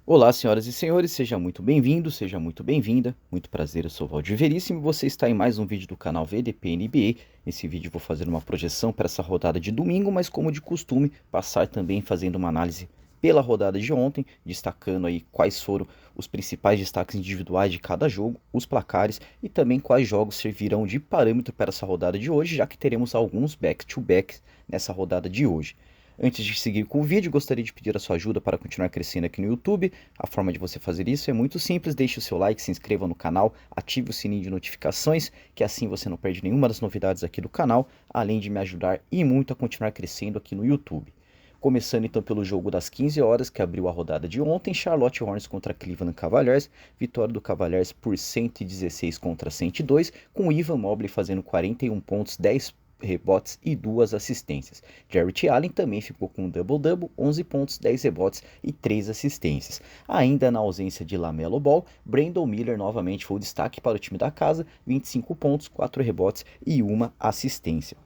Olá, senhoras e senhores, seja muito bem-vindo, seja muito bem-vinda. Muito prazer, eu sou o Valdir Veríssimo e você está em mais um vídeo do canal VDP NBA. Nesse vídeo eu vou fazer uma projeção para essa rodada de domingo, mas como de costume, passar também fazendo uma análise pela rodada de ontem, destacando aí quais foram os principais destaques individuais de cada jogo, os placares e também quais jogos servirão de parâmetro para essa rodada de hoje, já que teremos alguns back-to-backs nessa rodada de hoje. Antes de seguir com o vídeo, gostaria de pedir a sua ajuda para continuar crescendo aqui no YouTube. A forma de você fazer isso é muito simples, deixe o seu like, se inscreva no canal, ative o sininho de notificações, que assim você não perde nenhuma das novidades aqui do canal, além de me ajudar e muito a continuar crescendo aqui no YouTube. Começando então pelo jogo das 15 horas, que abriu a rodada de ontem, Charlotte Hornets contra Cleveland Cavaliers, vitória do Cavaliers por 116 contra 102, com Evan Mobley fazendo 41 pontos, 10 rebotes e 2 assistências. Jarrett Allen também ficou com um double-double, 11 pontos, 10 rebotes e 3 assistências. Ainda na ausência de LaMelo Ball, Brandon Miller novamente foi o destaque para o time da casa, 25 pontos, 4 rebotes e 1 assistência.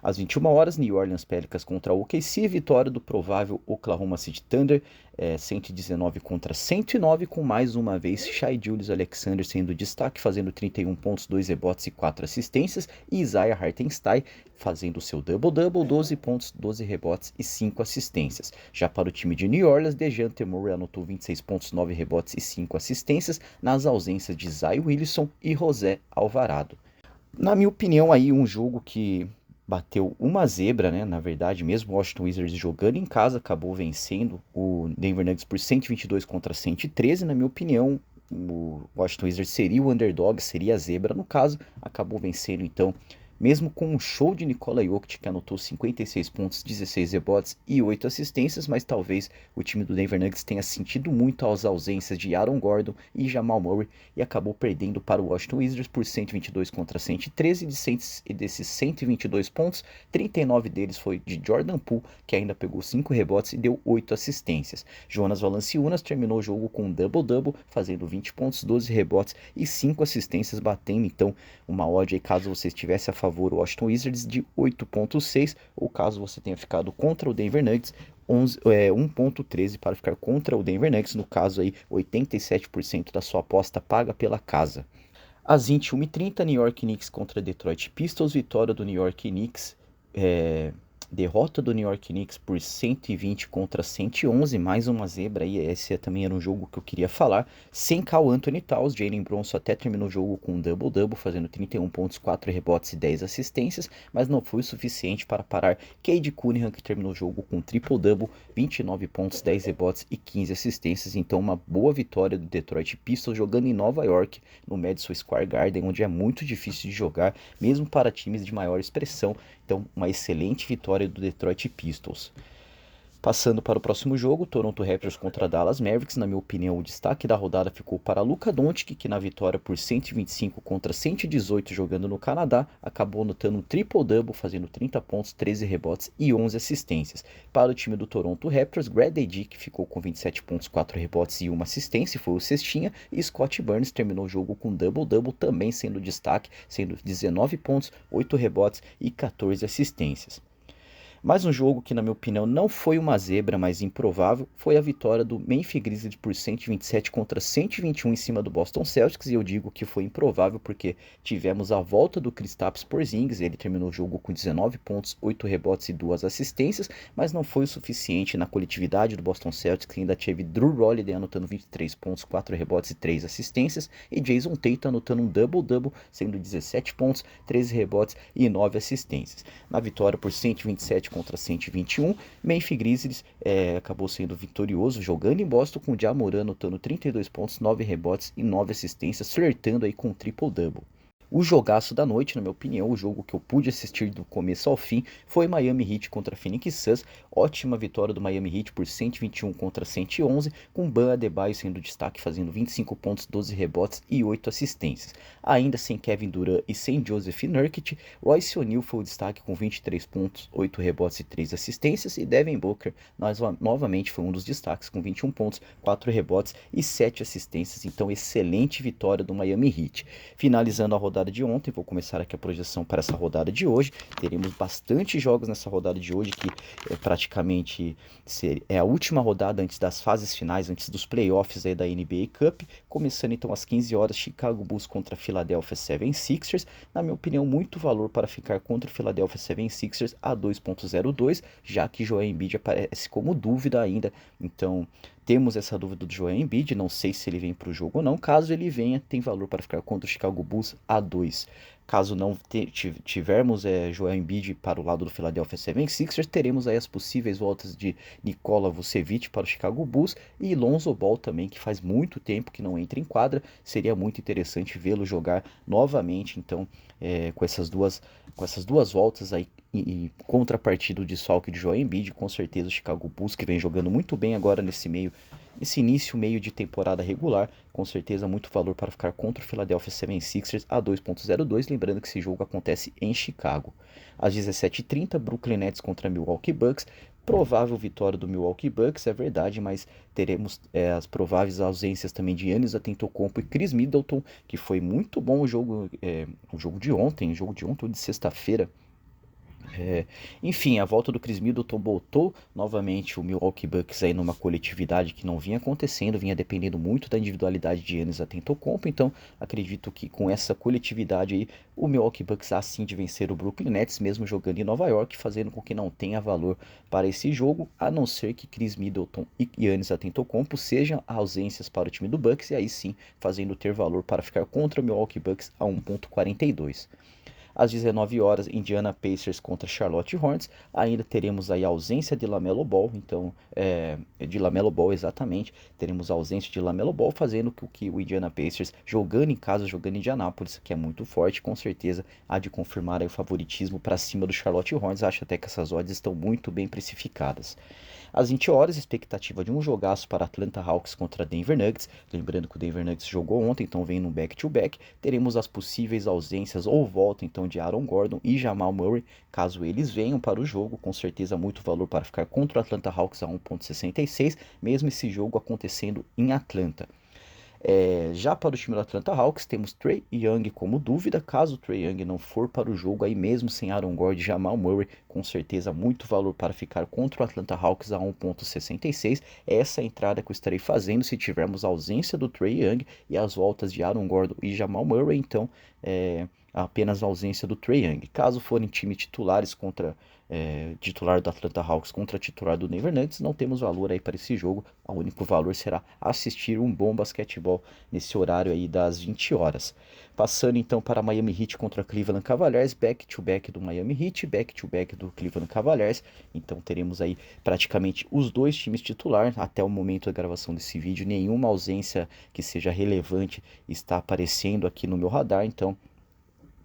Às 21 horas, New Orleans Pelicans contra o OKC, vitória do provável Oklahoma City Thunder, 119 contra 109, com mais uma vez Shai Gilgeous-Alexander sendo destaque, fazendo 31 pontos, 2 rebotes e 4 assistências, e Isaiah Hartenstein fazendo seu double-double, 12 pontos, 12 rebotes e 5 assistências. Já para o time de New Orleans, DeJounte Murray anotou 26 pontos, 9 rebotes e 5 assistências, nas ausências de Zion Williamson e José Alvarado. Na minha opinião, aí um jogo que bateu uma zebra, né? Na verdade, mesmo o Washington Wizards jogando em casa, acabou vencendo o Denver Nuggets por 122 contra 113. Na minha opinião, o Washington Wizards seria o underdog, seria a zebra no caso, acabou vencendo então, mesmo com um show de Nikola Jokic, que anotou 56 pontos, 16 rebotes e 8 assistências, mas talvez o time do Denver Nuggets tenha sentido muito as ausências de Aaron Gordon e Jamal Murray e acabou perdendo para o Washington Wizards por 122 contra 113, e desses 122 pontos, 39 deles foi de Jordan Poole, que ainda pegou 5 rebotes e deu 8 assistências. Jonas Valanciunas terminou o jogo com um double-double, fazendo 20 pontos, 12 rebotes e 5 assistências, batendo então uma odd aí, caso você estivesse a favor o Washington Wizards, de 8.6, ou caso você tenha ficado contra o Denver Nuggets, 1.13 para ficar contra o Denver Nuggets, no caso aí 87% da sua aposta paga pela casa. Às 21h30, New York Knicks contra Detroit Pistons, vitória do New York Knicks, derrota do New York Knicks por 120 contra 111, mais uma zebra aí, esse também era um jogo que eu queria falar, sem Karl Anthony Towns. Jalen Brunson até terminou o jogo com um double-double, fazendo 31 pontos, 4 rebotes e 10 assistências, mas não foi o suficiente para parar Cade Cunningham, que terminou o jogo com um triple-double, 29 pontos, 10 rebotes e 15 assistências, então uma boa vitória do Detroit Pistons, jogando em Nova York, no Madison Square Garden, onde é muito difícil de jogar, mesmo para times de maior expressão, então uma excelente vitória do Detroit Pistons. Passando para o próximo jogo, Toronto Raptors contra Dallas Mavericks. Na minha opinião, o destaque da rodada ficou para Luka Doncic, que na vitória por 125 contra 118 jogando no Canadá, acabou anotando um triple-double, fazendo 30 pontos, 13 rebotes e 11 assistências. Para o time do Toronto Raptors, Grady Dick ficou com 27 pontos, 4 rebotes e 1 assistência, foi o cestinha, e Scott Barnes terminou o jogo com double-double, também sendo destaque, sendo 19 pontos, 8 rebotes e 14 assistências. Mais um jogo que, na minha opinião, não foi uma zebra, mas improvável, foi a vitória do Memphis Grizzlies por 127 contra 121 em cima do Boston Celtics, e eu digo que foi improvável porque tivemos a volta do Kristaps Porzingis, ele terminou o jogo com 19 pontos, 8 rebotes e 2 assistências, mas não foi o suficiente na coletividade do Boston Celtics, que ainda teve Drew Holiday anotando 23 pontos, 4 rebotes e 3 assistências, e Jason Tatum anotando um double-double, sendo 17 pontos, 13 rebotes e 9 assistências. Na vitória por 127 contra 121, Memphis Grizzlies acabou sendo vitorioso, jogando em Boston, com o Ja Morant anotando 32 pontos, 9 rebotes e 9 assistências, flertando aí com o triple-double. O jogaço da noite, na minha opinião, o jogo que eu pude assistir do começo ao fim, foi Miami Heat contra Phoenix Suns. Ótima vitória do Miami Heat por 121 contra 111, com Bam Adebayo sendo destaque, fazendo 25 pontos, 12 rebotes e 8 assistências. Ainda sem Kevin Durant e sem Joseph Nurkic, Royce O'Neal foi o destaque com 23 pontos, 8 rebotes e 3 assistências, e Devin Booker novamente foi um dos destaques com 21 pontos, 4 rebotes e 7 assistências. Então, excelente vitória do Miami Heat. Finalizando a rodada rodada de ontem, vou começar aqui a projeção para essa rodada de hoje. Teremos bastante jogos nessa rodada de hoje, que praticamente é a última rodada antes das fases finais, antes dos playoffs aí da NBA Cup. Começando então às 15 horas, Chicago Bulls contra Philadelphia 76ers. Na minha opinião, muito valor para ficar contra o Philadelphia 76ers a 2.02, já que Joel Embiid aparece como dúvida ainda. Então, temos essa dúvida do Joel Embiid, não sei se ele vem para o jogo ou não. Caso ele venha, tem valor para ficar contra o Chicago Bulls a 2. Caso não tivermos Joel Embiid para o lado do Philadelphia 76ers, teremos aí as possíveis voltas de Nikola Vucevic para o Chicago Bulls e Lonzo Ball também, que faz muito tempo que não entra em quadra. Seria muito interessante vê-lo jogar novamente, então, com essas duas voltas aí e contrapartida do desfalque de Joel Embiid, com certeza o Chicago Bulls, que vem jogando muito bem agora nesse início meio de temporada regular, com certeza muito valor para ficar contra o Philadelphia 76ers a 2.02, lembrando que esse jogo acontece em Chicago. Às 17h30, Brooklyn Nets contra Milwaukee Bucks. Provável vitória do Milwaukee Bucks, é verdade, mas teremos as prováveis ausências também de Giannis Antetokounmpo e Chris Middleton, que foi muito bom o jogo de ontem ou de sexta-feira. Enfim, a volta do Chris Middleton botou novamente o Milwaukee Bucks aí numa coletividade que não vinha acontecendo, vinha dependendo muito da individualidade de Giannis Antetokounmpo. Então acredito que com essa coletividade aí o Milwaukee Bucks assim de vencer o Brooklyn Nets, mesmo jogando em Nova York, fazendo com que não tenha valor para esse jogo, a não ser que Chris Middleton e Giannis Antetokounmpo sejam ausências para o time do Bucks, e aí sim fazendo ter valor para ficar contra o Milwaukee Bucks a 1.42. Às 19 horas, Indiana Pacers contra Charlotte Hornets. Ainda teremos aí a ausência de LaMelo Ball, então, de LaMelo Ball exatamente. Teremos a ausência de LaMelo Ball, fazendo com que o Indiana Pacers, jogando em casa, jogando em Indianápolis, que é muito forte, com certeza há de confirmar aí o favoritismo para cima do Charlotte Hornets. Acho até que essas odds estão muito bem precificadas. Às 20 horas, expectativa de um jogaço para Atlanta Hawks contra Denver Nuggets. Lembrando que o Denver Nuggets jogou ontem, então vem no back-to-back. Teremos as possíveis ausências ou volta então de Aaron Gordon e Jamal Murray, caso eles venham para o jogo. Com certeza muito valor para ficar contra o Atlanta Hawks a 1.66, mesmo esse jogo acontecendo em Atlanta. Já para o time do Atlanta Hawks, temos Trae Young como dúvida. Caso o Trae Young não for para o jogo, aí mesmo sem Aaron Gordon e Jamal Murray, com certeza muito valor para ficar contra o Atlanta Hawks a 1.66. Essa é a entrada que eu estarei fazendo se tivermos a ausência do Trae Young e as voltas de Aaron Gordon e Jamal Murray, então apenas a ausência do Trae Young. Caso forem time titulares contra titular do Atlanta Hawks contra titular do Denver Nuggets, não temos valor aí para esse jogo. O único valor será assistir um bom basquetebol nesse horário aí das 20 horas. Passando então para Miami Heat contra Cleveland Cavaliers, back-to-back do Miami Heat, back-to-back do Cleveland Cavaliers. Então teremos aí praticamente os dois times titulares. Até o momento da gravação desse vídeo, nenhuma ausência que seja relevante está aparecendo aqui no meu radar, então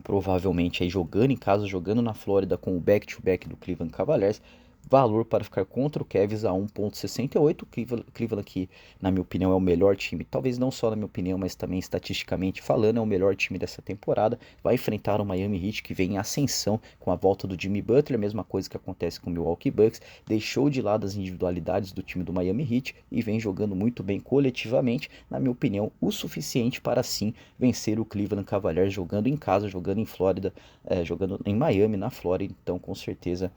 provavelmente aí jogando em casa, jogando na Flórida com o back-to-back do Cleveland Cavaliers, valor para ficar contra o Cavs a 1.68, Cleveland que na minha opinião é o melhor time, talvez não só na minha opinião, mas também estatisticamente falando, é o melhor time dessa temporada. Vai enfrentar o Miami Heat, que vem em ascensão com a volta do Jimmy Butler, mesma coisa que acontece com o Milwaukee Bucks, deixou de lado as individualidades do time do Miami Heat e vem jogando muito bem coletivamente, na minha opinião, o suficiente para sim vencer o Cleveland Cavaliers jogando em casa, jogando em Flórida, jogando em Miami, na Flórida. Então com certeza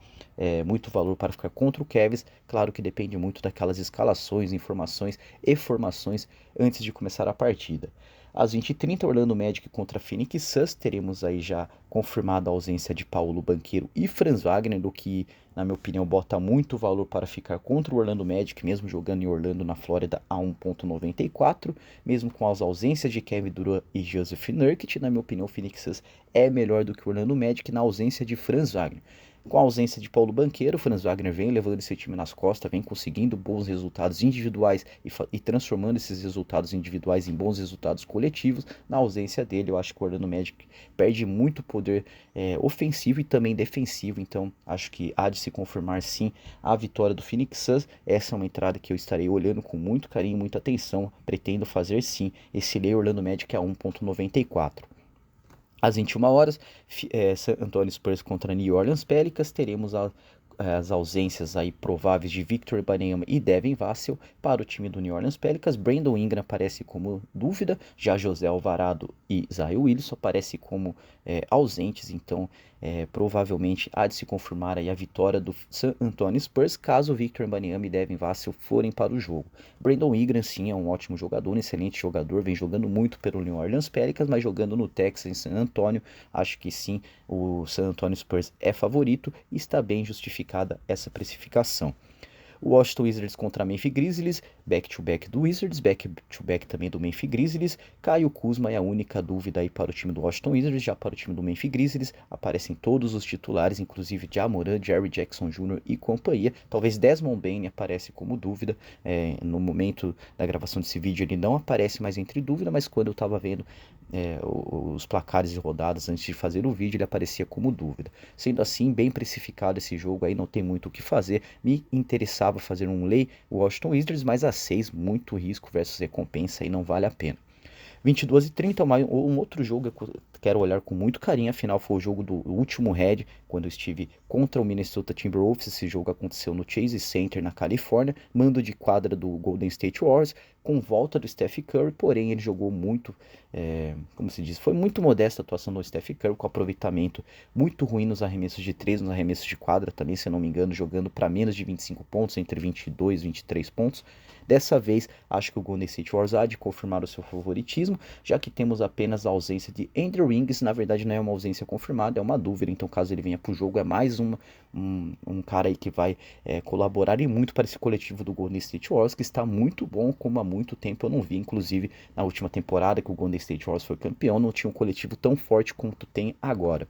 muito valor para ficar contra o Cavs. Claro que depende muito daquelas escalações, informações e formações antes de começar a partida. Às 20h30, Orlando Magic contra Phoenix Suns. Teremos aí já confirmada a ausência de Paulo Banchero e Franz Wagner, do que, na minha opinião, bota muito valor para ficar contra o Orlando Magic, mesmo jogando em Orlando, na Flórida, a 1.94. Mesmo com as ausências de Kevin Durant e Joseph Nurkic, na minha opinião, o Phoenix Suns é melhor do que o Orlando Magic na ausência de Franz Wagner. Com a ausência de Paulo Banchero, Franz Wagner vem levando esse time nas costas, vem conseguindo bons resultados individuais e transformando esses resultados individuais em bons resultados coletivos. Na ausência dele, eu acho que o Orlando Magic perde muito poder ofensivo e também defensivo, então acho que há de se confirmar sim a vitória do Phoenix Suns. Essa é uma entrada que eu estarei olhando com muito carinho, muita atenção, pretendo fazer sim esse Lei Orlando Magic a 1.94. Às 21 horas, San Antonio Spurs contra New Orleans Pelicans. Teremos as ausências aí prováveis de Victor Wembanyama e Devin Vassell para o time do New Orleans Pelicans. Brandon Ingram aparece como dúvida, já José Alvarado e Zion Williamson aparecem como ausentes, então provavelmente há de se confirmar aí a vitória do San Antonio Spurs, caso Victor Wembanyama e Devin Vassell forem para o jogo. Brandon Ingram sim é um ótimo jogador, um excelente jogador, vem jogando muito pelo New Orleans Pelicans, mas jogando no Texas em San Antonio, acho que sim, o San Antonio Spurs é favorito e está bem justificada essa precificação. O Washington Wizards contra Memphis Grizzlies, back-to-back do Wizards, back-to-back também do Memphis Grizzlies. Caio Kuzma é a única dúvida aí para o time do Washington Wizards, já para o time do Memphis Grizzlies aparecem todos os titulares, inclusive Ja Morant, Jerry Jackson Jr. e companhia. Talvez Desmond Bane aparece como dúvida, no momento da gravação desse vídeo ele não aparece mais entre dúvida, mas quando eu estava vendo os placares de rodadas antes de fazer o vídeo, ele aparecia como dúvida. Sendo assim, bem precificado esse jogo aí, não tem muito o que fazer. Me interessava fazer um lay Washington Wizards, mas a 6, muito risco versus recompensa e não vale a pena. 22h30, um outro jogo que eu quero olhar com muito carinho, afinal foi o jogo do último Red, quando eu estive contra o Minnesota Timberwolves. Esse jogo aconteceu no Chase Center, na Califórnia, mando de quadra do Golden State Warriors, com volta do Steph Curry, porém ele jogou muito, como se diz, foi muito modesta a atuação do Steph Curry, com aproveitamento muito ruim nos arremessos de 3, nos arremessos de quadra também, se eu não me engano, jogando para menos de 25 pontos, entre 22 e 23 pontos. Dessa vez, acho que o Golden State Warriors há de confirmar o seu favoritismo, já que temos apenas a ausência de Andrew Wiggins. Na verdade não é uma ausência confirmada, é uma dúvida, então caso ele venha para o jogo é mais um cara aí que vai colaborar e muito para esse coletivo do Golden State Warriors, que está muito bom, como há muito tempo eu não vi, inclusive na última temporada que o Golden State Warriors foi campeão, não tinha um coletivo tão forte quanto tem agora.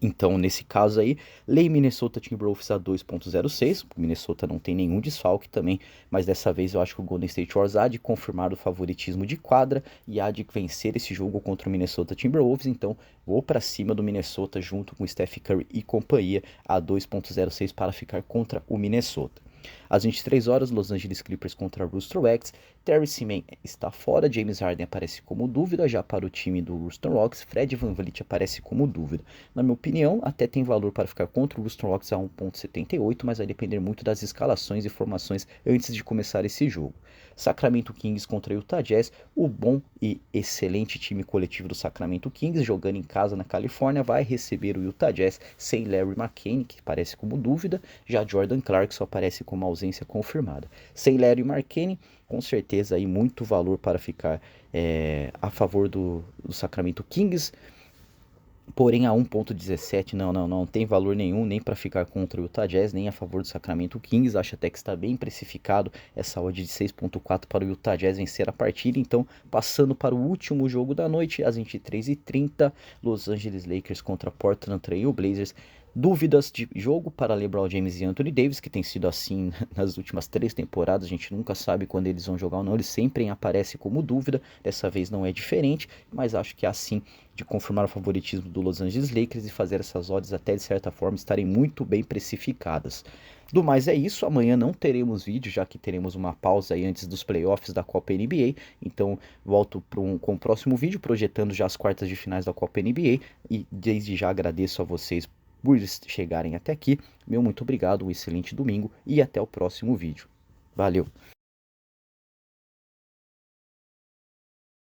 Então, nesse caso aí, lei Minnesota Timberwolves a 2.06, o Minnesota não tem nenhum desfalque também, mas dessa vez eu acho que o Golden State Warriors há de confirmar o favoritismo de quadra e há de vencer esse jogo contra o Minnesota Timberwolves, então vou para cima do Minnesota junto com Steph Curry e companhia a 2.06 para ficar contra o Minnesota. Às 23 horas, Los Angeles Clippers contra Houston Rockets. Terry Seaman está fora, James Harden aparece como dúvida, já para o time do Houston Rockets, Fred VanVleet aparece como dúvida. Na minha opinião, até tem valor para ficar contra o Houston Rockets a 1.78, mas vai depender muito das escalações e formações antes de começar esse jogo. Sacramento Kings contra Utah Jazz, o bom e excelente time coletivo do Sacramento Kings, jogando em casa na Califórnia, vai receber o Utah Jazz sem Larry McCain, que aparece como dúvida, já Jordan Clarkson aparece como ausência confirmada. Sem Larry McCain, com certeza aí muito valor para ficar a favor do Sacramento Kings, porém a 1.17 não tem valor nenhum, nem para ficar contra o Utah Jazz, nem a favor do Sacramento Kings. Acho até que está bem precificado essa odd de 6.4 para o Utah Jazz vencer a partida. Então, passando para o último jogo da noite, às 23h30, Los Angeles Lakers contra Portland Trail Blazers. Dúvidas de jogo para LeBron James e Anthony Davis, que tem sido assim nas últimas 3 temporadas, a gente nunca sabe quando eles vão jogar ou não, eles sempre aparecem como dúvida, dessa vez não é diferente, mas acho que é assim de confirmar o favoritismo do Los Angeles Lakers e fazer essas odds até de certa forma estarem muito bem precificadas. Do mais é isso, amanhã não teremos vídeo, já que teremos uma pausa aí antes dos playoffs da Copa NBA, então volto com o próximo vídeo, projetando já as quartas de finais da Copa NBA, e desde já agradeço a vocês por chegarem até aqui. Meu muito obrigado, um excelente domingo e até o próximo vídeo. Valeu!